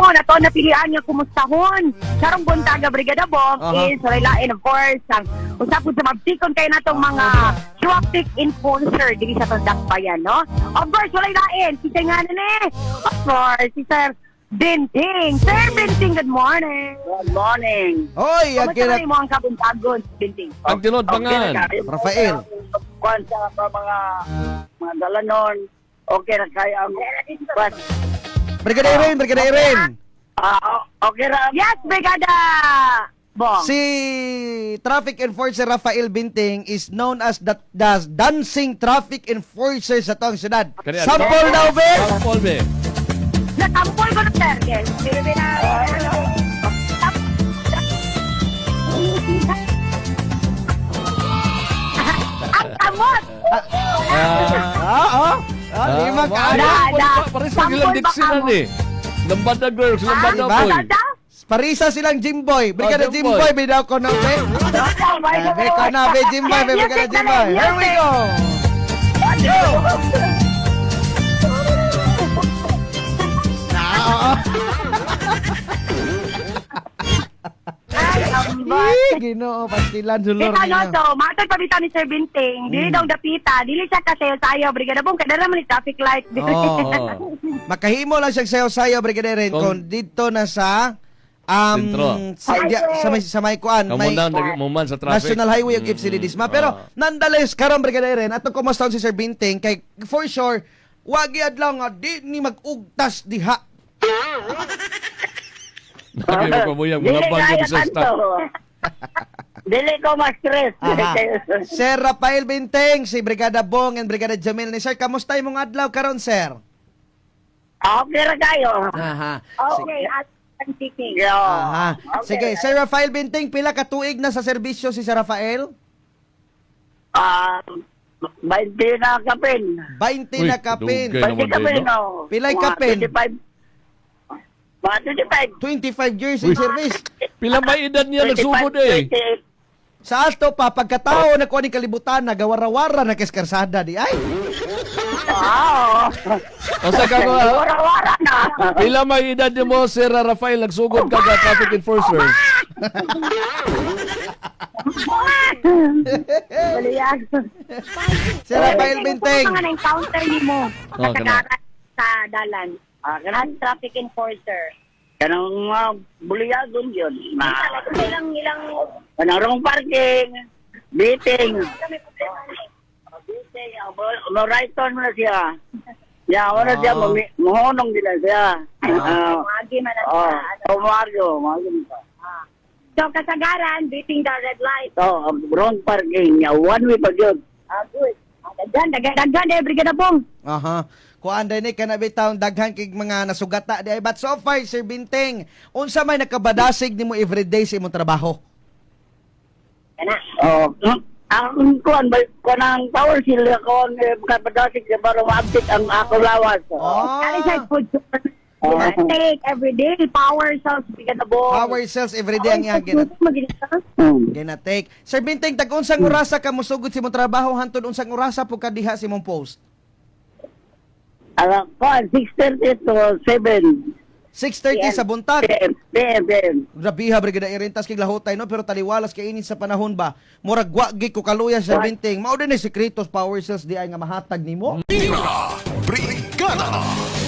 mo, na to napilian nga kumustahon. Sarong buntaga Brigada Bong is relain of course ang usapon sa mabtikon kayo natong mga traffic enforcer diri sa Tandakbayan, no? Of course, wala lain. Kita nga na of course, si Sir Binting. Sir Binting, good morning. Good morning. Hoy, Kamusta na mo ang kabuntagon, Binting? Ang tinod Rafael. Kuan sa mga dalanon. Okay na kaya ang bus. Brigada Irene. Okay ra. Yes, Brigada Bong. Si Traffic Enforcer Rafael Binting is known as the dancing traffic enforcer sa tong syudad. Sample daw, be? Sample, be. Natampol ko na, sir. Yes. Ang kamot! Di makaano. Pares na nilang diksinan eh. Lambada girls, lambada boy. Parisa silang Jimboy. Brigada Jimboy. Jimboy, bidaw ko na, be. Be ko na, be, Jimboy, be, Brigada Jimboy. Here we go. Ginoo, pastilan sulor Ano to, matag pabitaw ni Sir Binting, dili daw dapita, dili siya kasayo-sayo, Brigada Bong, kada naman ni traffic light. Makahimo lang siyang sayo-sayo, Brigada Ren, kung dito na sa sa may kuan, may Muman sa traffic. National Highway of FCD Disma. Pero nonetheless, karon Brigada Ren, ato kumusta si Sir Binting kay for sure wagi adlaw nga di ni mag-ugtas diha. Lagi mo pabuyang mga bangga sa stop. Dili ko ma-stress. Sir Rafael Binting, si Brigada Bong and Brigada Jamil ni Sir, kamusta imong adlaw karon, sir? Okay ra kayo. Okay, at ang tiking. Aha. Sige, Sir Rafael Binting, pila ka tuig na sa serbisyo si Sir Rafael? 20 na kapin. 20 na kapin. dugay. 20 kapin, no. Pilay kapin? 25. 25 years in service. Pila may edad niya nagsugod eh. 28. Sa ato pa, pagkatao na kuha ni kalibutan, nagawara-wara na kaskarsada di ay. O sa kago, Wara-wara na. pila may edad ni mo, Sir Rafael, nagsugod ka ka traffic enforcer. Baliyag. Sir Rafael Binting. Mga na-encounter ni mo Oh, kasagaran sa dalan. Kanang traffic enforcer. Kanang buliyagon yun. Ilang Kanang wrong parking. Beating. kami problema ni. Beating. No right turn mo na siya. Ya, wala siya. Muhonong din na siya. Magi man ang Umaryo. So kasagaran, beating the red light. So, wrong parking. One way pa yun. Good. Daghan, Brigada Bong. Aha. Kuan din ka na bitaw daghan kay mga nasugata di ay. But so far, Sir Binting, unsa may nakabadasig nimo everyday sa imong trabaho? Kana. Ang kuan ba kanang power sila kon kapadasig sa para ma-update ang ako lawas. Kali sa food take everyday power cells Brigada Bong. Power cells everyday ang iyang ginatake. Sir Binting, tag-unsang orasa ka musugod sa imong trabaho hantod unsang orasa po ka diha sa imong post? Kuan 6:30 to 7. 6:30 sa buntag. PM. Grabiha, Brigada Irentas kay lahotay no, pero taliwalas kay init sa panahon ba. Murag wagi ko kaluya sa Binting. Mao din ni sekretos power cells di ay nga mahatag nimo. Brigada